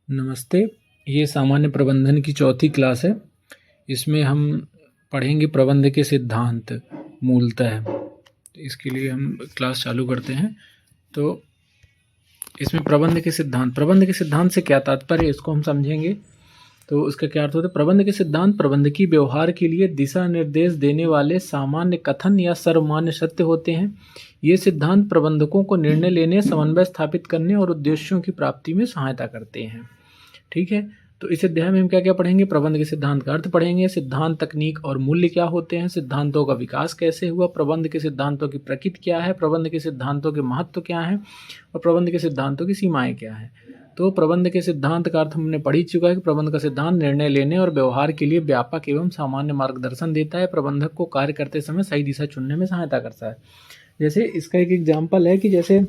नमस्ते। ये सामान्य प्रबंधन की चौथी क्लास है। इसमें हम पढ़ेंगे प्रबंध के सिद्धांत मूलतः। इसके लिए हम क्लास चालू करते हैं। तो इसमें प्रबंध के सिद्धांत से क्या तात्पर्य है, इसको हम समझेंगे। तो उसका क्या अर्थ होता है? प्रबंध के सिद्धांत प्रबंधकीय व्यवहार के लिए दिशा निर्देश देने वाले सामान्य कथन या सर्वमान्य सत्य होते हैं। ये सिद्धांत प्रबंधकों को निर्णय लेने, समन्वय स्थापित करने और उद्देश्यों की प्राप्ति में सहायता करते हैं। ठीक है। तो इस अध्याय में हम क्या क्या पढ़ेंगे? प्रबंध के सिद्धांत का अर्थ पढ़ेंगे, सिद्धांत, तकनीक और मूल्य क्या होते हैं, सिद्धांतों का विकास कैसे हुआ, प्रबंध के सिद्धांतों की प्रकृति क्या है, प्रबंध के सिद्धांतों के महत्व क्या है और प्रबंध के सिद्धांतों की सीमाएं क्या है। तो प्रबंध के सिद्धांत का अर्थ हमने पढ़ ही चुका है कि प्रबंध का सिद्धांत निर्णय लेने और व्यवहार के लिए व्यापक एवं सामान्य मार्गदर्शन देता है। प्रबंधक को कार्य करते समय सही दिशा चुनने में सहायता करता है। जैसे इसका एक एग्जाम्पल है कि जैसे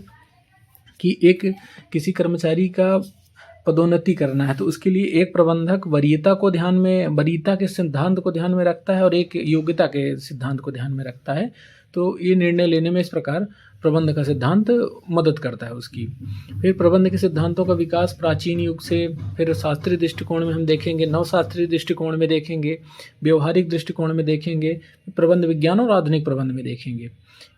कि एक किसी कर्मचारी का पदोन्नति करना है, तो उसके लिए एक प्रबंधक वरीयता के सिद्धांत को ध्यान में रखता है और एक योग्यता के सिद्धांत को ध्यान में रखता है। तो ये निर्णय लेने में इस प्रकार प्रबंध का सिद्धांत मदद करता है उसकी। फिर प्रबंध के सिद्धांतों का विकास प्राचीन युग से, फिर शास्त्रीय दृष्टिकोण में हम देखेंगे, नवशास्त्रीय दृष्टिकोण में देखेंगे, व्यवहारिक दृष्टिकोण में देखेंगे, प्रबंध विज्ञान और आधुनिक प्रबंध में देखेंगे।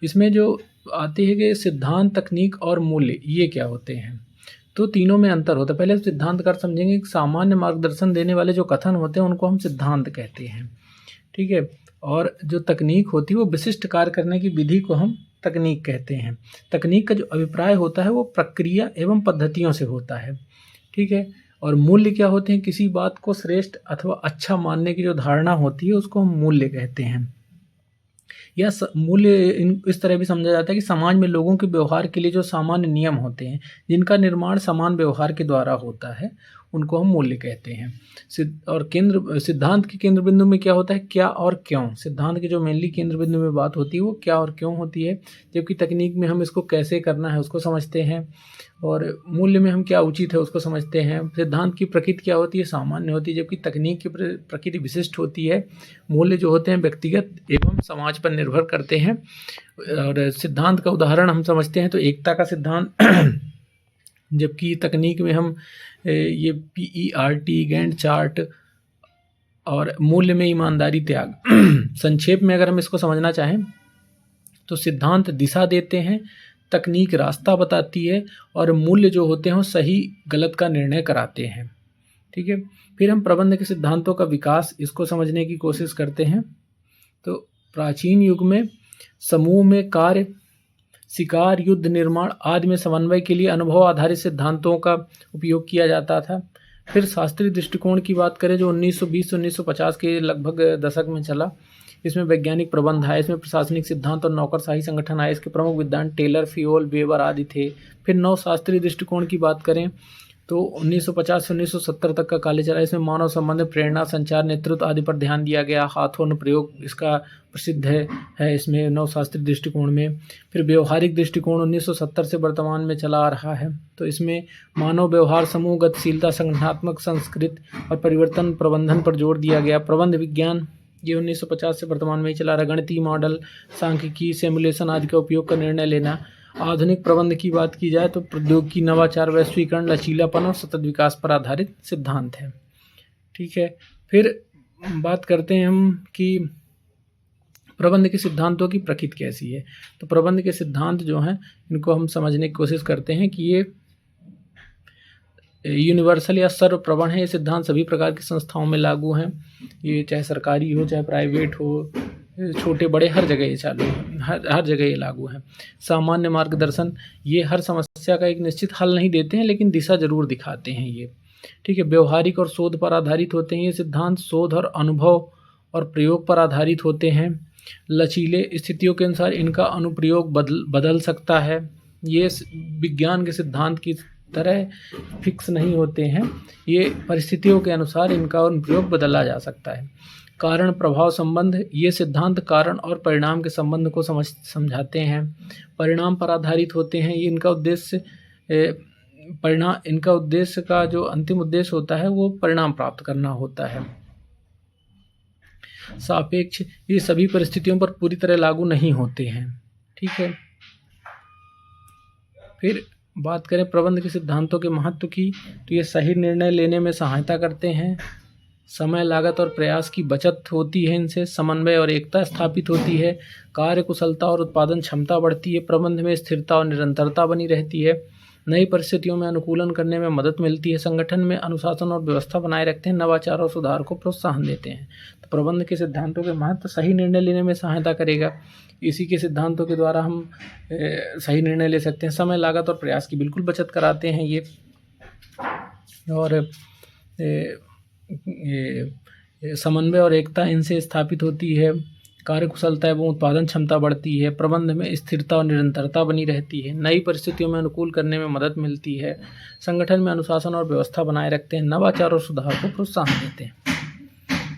इसमें जो आते हैं कि सिद्धांत, तकनीक और मूल्य, ये क्या होते हैं? तो तीनों में अंतर होता है। पहले सिद्धांत का अर्थ समझेंगे कि सामान्य मार्गदर्शन देने वाले जो कथन होते हैं उनको हम सिद्धांत कहते हैं। ठीक है। और जो तकनीक होती है वो विशिष्ट कार्य करने की विधि को हम तकनीक कहते हैं। तकनीक का जो अभिप्राय होता है वो प्रक्रिया एवं पद्धतियों से होता है। ठीक है। और मूल्य क्या होते हैं? किसी बात को श्रेष्ठ अथवा अच्छा मानने की जो धारणा होती है उसको हम मूल्य कहते हैं। या मूल्य इस तरह भी समझा जाता है कि समाज में लोगों के व्यवहार के लिए जो सामान्य नियम होते हैं, जिनका निर्माण समान व्यवहार के द्वारा होता है, उनको हम मूल्य कहते हैं। सिद्धांत के केंद्र बिंदु में क्या होता है? क्या और क्यों। सिद्धांत की जो मेनली केंद्र बिंदु में बात होती है वो क्या और क्यों होती है, जबकि तकनीक में हम इसको कैसे करना है उसको समझते हैं और मूल्य में हम क्या उचित है उसको समझते हैं। सिद्धांत की प्रकृति क्या होती है? सामान्य होती है, जबकि तकनीक की प्रकृति विशिष्ट होती है। मूल्य जो होते हैं व्यक्तिगत एवं समाज पर निर्भर करते हैं। और सिद्धांत का उदाहरण हम समझते हैं तो एकता का सिद्धांत, जबकि तकनीक में हम ये PERT, गैंट चार्ट, और मूल्य में ईमानदारी, त्याग। संक्षेप में अगर हम इसको समझना चाहें तो सिद्धांत दिशा देते हैं, तकनीक रास्ता बताती है और मूल्य जो होते हैं वो सही गलत का निर्णय कराते हैं। ठीक है। फिर हम प्रबंध के सिद्धांतों का विकास, इसको समझने की कोशिश करते हैं। तो प्राचीन युग में समूह में कार्य, शिकार, युद्ध, निर्माण आदि में समन्वय के लिए अनुभव आधारित सिद्धांतों का उपयोग किया जाता था। फिर शास्त्रीय दृष्टिकोण की बात करें जो 1920 से 1950 के लगभग दशक में चला, इसमें वैज्ञानिक प्रबंध आए, इसमें प्रशासनिक सिद्धांत और नौकरशाही संगठन आए। इसके प्रमुख विद्वान टेलर, फियोल, वेबर आदि थे। फिर नवशास्त्रीय दृष्टिकोण की बात करें तो 1950 से 1970 तक का काल चला। इसमें मानव संबंध, प्रेरणा, संचार, नेतृत्व आदि पर ध्यान दिया गया। हाथों अनुप्रयोग इसका प्रसिद्ध है इसमें नवशास्त्रीय दृष्टिकोण में। फिर व्यवहारिक दृष्टिकोण 1970 से वर्तमान में चला आ रहा है। तो इसमें मानव व्यवहार, समूह गतिशीलता, संगठनात्मक संस्कृति और परिवर्तन प्रबंधन पर जोर दिया गया। प्रबंध विज्ञान ये 1950 से वर्तमान में ही चला रहा। गणितीय मॉडल, सांख्यिकी, सिमुलेशन आदि का उपयोग कर निर्णय लेना। आधुनिक प्रबंध की बात की जाए तो प्रौद्योगिकी, नवाचार, वैश्वीकरण, लचीलापन और सतत विकास पर आधारित सिद्धांत है। ठीक है। फिर बात करते हैं हम कि प्रबंध के सिद्धांतों की प्रकृति कैसी है। तो प्रबंध के सिद्धांत जो हैं इनको हम समझने की कोशिश करते हैं कि ये यूनिवर्सल या सर्वप्रवण है। ये सिद्धांत सभी प्रकार की संस्थाओं में लागू हैं, ये चाहे सरकारी हो चाहे प्राइवेट हो, छोटे बड़े हर जगह ये चालू है, हर जगह ये लागू है। सामान्य मार्गदर्शन, ये हर समस्या का एक निश्चित हल नहीं देते हैं लेकिन दिशा जरूर दिखाते हैं ये। ठीक है। व्यवहारिक और शोध पर आधारित होते हैं ये सिद्धांत, शोध और अनुभव और प्रयोग पर आधारित होते हैं। लचीले, स्थितियों के अनुसार इनका अनुप्रयोग बदल सकता है। ये विज्ञान के सिद्धांत की तरह फिक्स नहीं होते हैं, ये परिस्थितियों के अनुसार इनका अनुप्रयोग बदला जा सकता है। कारण प्रभाव संबंध, ये सिद्धांत कारण और परिणाम के संबंध को समझाते हैं। परिणाम पर आधारित होते हैं ये। इनका उद्देश्य का जो अंतिम उद्देश्य होता है वो परिणाम प्राप्त करना होता है। सापेक्ष, ये सभी परिस्थितियों पर पूरी तरह लागू नहीं होते हैं। ठीक है। फिर बात करें प्रबंध के सिद्धांतों के महत्व की, तो ये सही निर्णय लेने में सहायता करते हैं, समय, लागत और प्रयास की बचत होती है, इनसे समन्वय और एकता स्थापित होती है, कार्य कुशलता और उत्पादन क्षमता बढ़ती है, प्रबंध में स्थिरता और निरंतरता बनी रहती है, नई परिस्थितियों में अनुकूलन करने में मदद मिलती है, संगठन में अनुशासन और व्यवस्था बनाए रखते हैं, नवाचार और सुधार को प्रोत्साहन देते हैं। तो प्रबंध के सिद्धांतों के महत्व सही निर्णय लेने में सहायता करेगा। इसी के सिद्धांतों के द्वारा हम सही निर्णय ले सकते हैं। समय, लागत और प्रयास की बिल्कुल बचत कराते हैं ये, और समन्वय और एकता इनसे स्थापित होती है, कार्य कुशलता एवं उत्पादन क्षमता बढ़ती है, प्रबंध में स्थिरता और निरंतरता बनी रहती है, नई परिस्थितियों में अनुकूल करने में मदद मिलती है, संगठन में अनुशासन और व्यवस्था बनाए रखते हैं, नवाचार और सुधार को प्रोत्साहन देते हैं।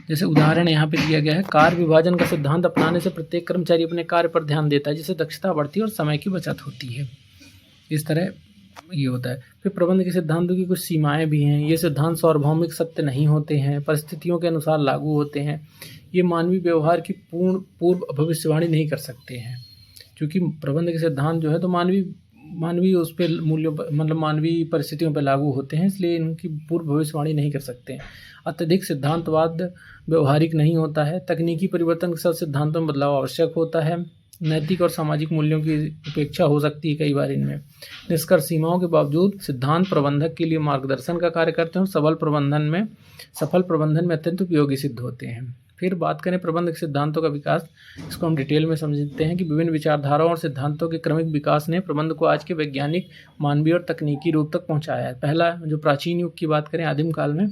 जैसे उदाहरण यहाँ पे दिया गया है, कार्य विभाजन का सिद्धांत अपनाने से प्रत्येक कर्मचारी अपने कार्य पर ध्यान देता है, जिससे दक्षता बढ़ती है और समय की बचत होती है। इस तरह ये होता है। फिर प्रबंध के सिद्धांतों की कुछ सीमाएं भी हैं। ये सिद्धांत सार्वभौमिक सत्य नहीं होते हैं, परिस्थितियों के अनुसार लागू होते हैं। ये मानवीय व्यवहार की पूर्व भविष्यवाणी नहीं कर सकते हैं, क्योंकि प्रबंध के सिद्धांत जो है तो मानवीय उस पर मूल्यों पर, मतलब मानवीय परिस्थितियों पर लागू होते हैं, इसलिए इनकी पूर्व भविष्यवाणी नहीं कर सकते हैं। अत्यधिक सिद्धांतवाद व्यवहारिक नहीं होता है। तकनीकी परिवर्तन के साथ सिद्धांतों में बदलाव आवश्यक होता है। नैतिक और सामाजिक मूल्यों की उपेक्षा हो सकती है कई बार इनमें। निष्कर्ष, सीमाओं के बावजूद सिद्धांत प्रबंधक के लिए मार्गदर्शन का कार्य करते हैं और सफल प्रबंधन में अत्यंत उपयोगी सिद्ध होते हैं। फिर बात करें प्रबंध के सिद्धांतों का विकास, इसको हम डिटेल में समझते हैं कि विभिन्न विचारधाराओं और सिद्धांतों के क्रमिक विकास ने प्रबंध को आज के वैज्ञानिक, मानवीय और तकनीकी रूप तक पहुंचाया है। पहला, जो प्राचीन युग की बात करें, आदिम काल में,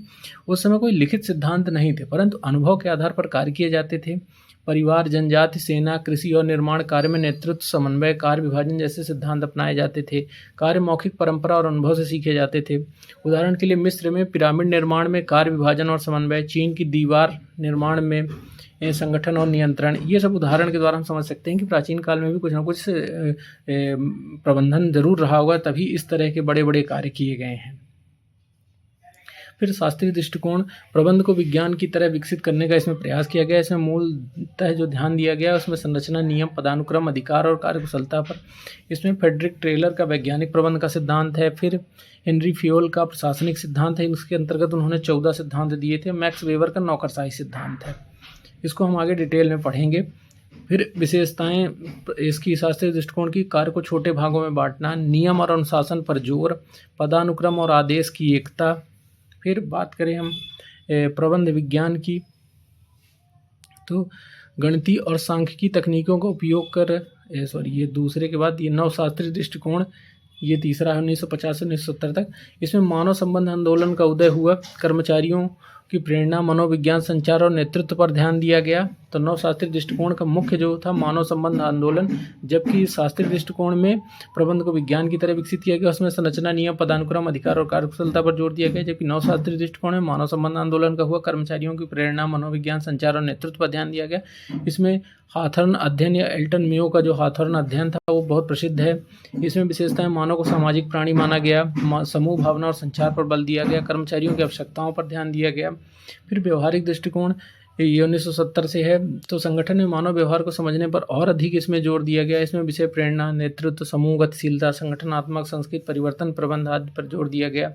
उस समय कोई लिखित सिद्धांत नहीं थे, परंतु अनुभव के आधार पर कार्य किए जाते थे। परिवार, जनजाति, सेना, कृषि और निर्माण कार्य में नेतृत्व, समन्वय, कार्य विभाजन जैसे सिद्धांत अपनाए जाते थे। कार्य मौखिक परंपरा और अनुभव से सीखे जाते थे। उदाहरण के लिए मिस्र में पिरामिड निर्माण में कार्य विभाजन और समन्वय, चीन की दीवार निर्माण में संगठन और नियंत्रण, ये सब उदाहरण के द्वारा हम समझ सकते हैं कि प्राचीन काल में भी कुछ ना कुछ प्रबंधन जरूर रहा होगा, तभी इस तरह के बड़े बड़े कार्य किए गए हैं। फिर शास्त्रीय दृष्टिकोण, प्रबंध को विज्ञान की तरह विकसित करने का इसमें प्रयास किया गया। इसमें मूलतः जो ध्यान दिया गया उसमें संरचना, नियम, पदानुक्रम, अधिकार और कार्यकुशलता पर। इसमें फ्रेडरिक टेलर का वैज्ञानिक प्रबंध का सिद्धांत है। फिर हेनरी फ्योल का प्रशासनिक सिद्धांत है, इसके अंतर्गत उन्होंने 14 सिद्धांत दिए थे। मैक्स वेबर का नौकरशाही सिद्धांत है, इसको हम आगे डिटेल में पढ़ेंगे। फिर विशेषताएं इसकी शास्त्रीय दृष्टिकोण की, कार्य को छोटे भागों में बांटना, नियम और अनुशासन पर जोर, पदानुक्रम और आदेश की एकता। फिर बात करें हम प्रबंध विज्ञान की, तो गणितीय और सांख्यिकी तकनीकों का उपयोग कर ये दूसरे के बाद ये नवशास्त्रीय दृष्टिकोण, ये तीसरा है 1950 से 1970 तक। इसमें मानव संबंध आंदोलन का उदय हुआ, कर्मचारियों की प्रेरणा, मनोविज्ञान, संचार और नेतृत्व पर ध्यान दिया गया। तो नवशास्त्रीय दृष्टिकोण का मुख्य जो था मानव संबंध आंदोलन, जबकि शास्त्रीय दृष्टिकोण में प्रबंध को विज्ञान की तरह विकसित किया गया, उसमें संरचना, नियम, पदानुक्रम, अधिकार और कार्यकुशलता पर जोर दिया गया। जबकि नवशास्त्रीय दृष्टिकोण में मानव संबंध आंदोलन का हुआ, कर्मचारियों की प्रेरणा, मनोविज्ञान, संचार और नेतृत्व पर ध्यान दिया गया। इसमें हाथॉर्न अध्ययन या एल्टन मेयो का जो हाथॉर्न अध्ययन था वो बहुत प्रसिद्ध है। इसमें विशेषताएं, मानव को सामाजिक प्राणी माना गया, समूह भावना और संचार पर बल दिया गया, कर्मचारियों की आवश्यकताओं पर ध्यान दिया गया। फिर व्यवहारिक दृष्टिकोण, ये 1970 से है, तो संगठन में मानव व्यवहार को समझने पर और अधिक इसमें जोर दिया गया। इसमें विषय, प्रेरणा, नेतृत्व, समूह गतिशीलता, संगठनात्मक संस्कृति परिवर्तन, प्रबंध आदि पर जोर दिया गया।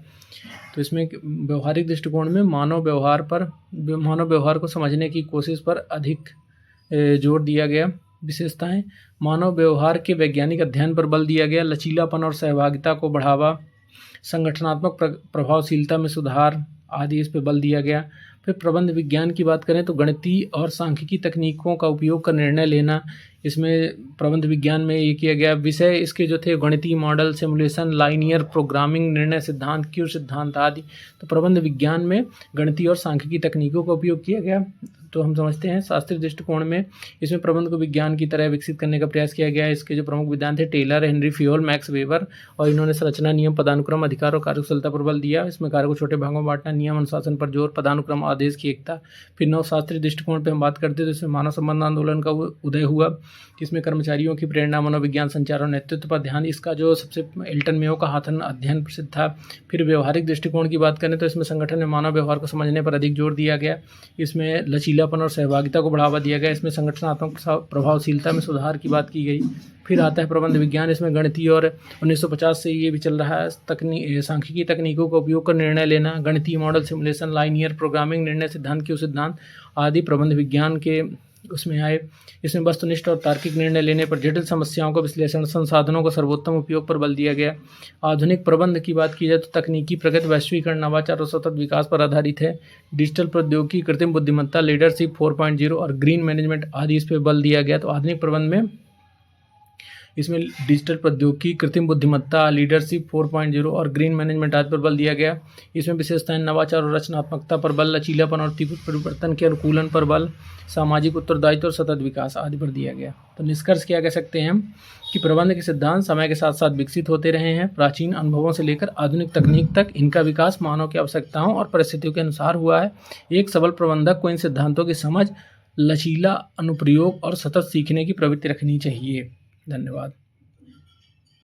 तो इसमें व्यवहारिक दृष्टिकोण में मानव व्यवहार को समझने की कोशिश पर अधिक जोर दिया गया। विशेषताएं, मानव व्यवहार के वैज्ञानिक अध्ययन पर बल दिया गया, लचीलापन और सहभागिता को बढ़ावा, संगठनात्मक प्रभावशीलता में सुधार आदि इस पर बल दिया गया। फिर प्रबंध विज्ञान की बात करें तो गणितीय और सांख्यिकी तकनीकों का उपयोग कर निर्णय लेना, इसमें प्रबंध विज्ञान में ये किया गया। विषय इसके जो थे गणितीय मॉडल, सिमुलेशन, लाइनियर प्रोग्रामिंग, निर्णय सिद्धांत, क्यू सिद्धांत आदि। तो प्रबंध विज्ञान में गणितीय और सांख्यिकी तकनीकों का उपयोग किया गया। तो हम समझते हैं शास्त्रीय दृष्टिकोण में इसमें प्रबंध को विज्ञान की तरह विकसित करने का प्रयास किया गया है। इसके जो प्रमुख विद्वान थे Taylor, Henry Fayol, Max Weber, और इन्होंने संरचना, नियम, पदानुक्रम, अधिकार और कार्यकुशलता पर बल दिया। इसमें कार्य को छोटे भागों में बांटना, नियम, अनुशासन पर जोर, पदानुक्रम, आदेश की एकता। फिर नवशास्त्रीय दृष्टिकोण पर हम बात करते हैं तो इसमें मानव संबंध आंदोलन का उदय हुआ, इसमें कर्मचारियों की प्रेरणा, मनोविज्ञान, संचार और नेतृत्व पर ध्यान, इसका जो सबसे एल्टन मेयो का हाथन अध्ययन प्रसिद्ध था। फिर व्यवहारिक दृष्टिकोण की बात करें तो इसमें संगठन में मानव व्यवहार को समझने पर अधिक जोर दिया गया। इसमें लचीला लचीलापन और सहभागिता को बढ़ावा दिया गया। इसमें संगठनात्मक प्रभावशीलता में सुधार की बात की गई। फिर आता है प्रबंध विज्ञान, इसमें गणितीय और 1950 से ये भी चल रहा है सांख्यिकी तकनीकों का उपयोग कर निर्णय लेना, गणितीय मॉडल, सिमुलेशन, लाइनियर प्रोग्रामिंग, निर्णय सिद्धांत, क्यू सिद्धांत आदि प्रबंध विज्ञान के उसमें आए। इसमें वस्तुनिष्ठ और तार्किक निर्णय लेने पर, जटिल समस्याओं का विश्लेषण, संसाधनों का सर्वोत्तम उपयोग पर बल दिया गया। आधुनिक प्रबंध की बात की जाए तो तकनीकी प्रगति, वैश्वीकरण, नवाचार और सतत विकास पर आधारित है। डिजिटल प्रौद्योगिकी, कृत्रिम बुद्धिमत्ता, लीडरशिप 4.0 और ग्रीन मैनेजमेंट आदि इस पर बल दिया गया। तो आधुनिक प्रबंध में इसमें डिजिटल प्रौद्योगिकी, कृत्रिम बुद्धिमत्ता, लीडरशिप 4.0 और ग्रीन मैनेजमेंट आदि पर बल दिया गया। इसमें विशेषताएं नवाचार और रचनात्मकता पर बल, लचीलापन और तीव्र परिवर्तन के अनुकूलन पर बल, सामाजिक उत्तरदायित्व और सतत विकास आदि पर दिया गया। तो निष्कर्ष क्या कह सकते हैं हम कि प्रबंध के सिद्धांत समय के साथ साथ विकसित होते रहे हैं। प्राचीन अनुभवों से लेकर आधुनिक तकनीक तक इनका विकास मानव की आवश्यकताओं और परिस्थितियों के अनुसार हुआ है। एक सबल प्रबंधक को इन सिद्धांतों की समझ, लचीला अनुप्रयोग और सतत सीखने की प्रवृत्ति रखनी चाहिए। धन्यवाद।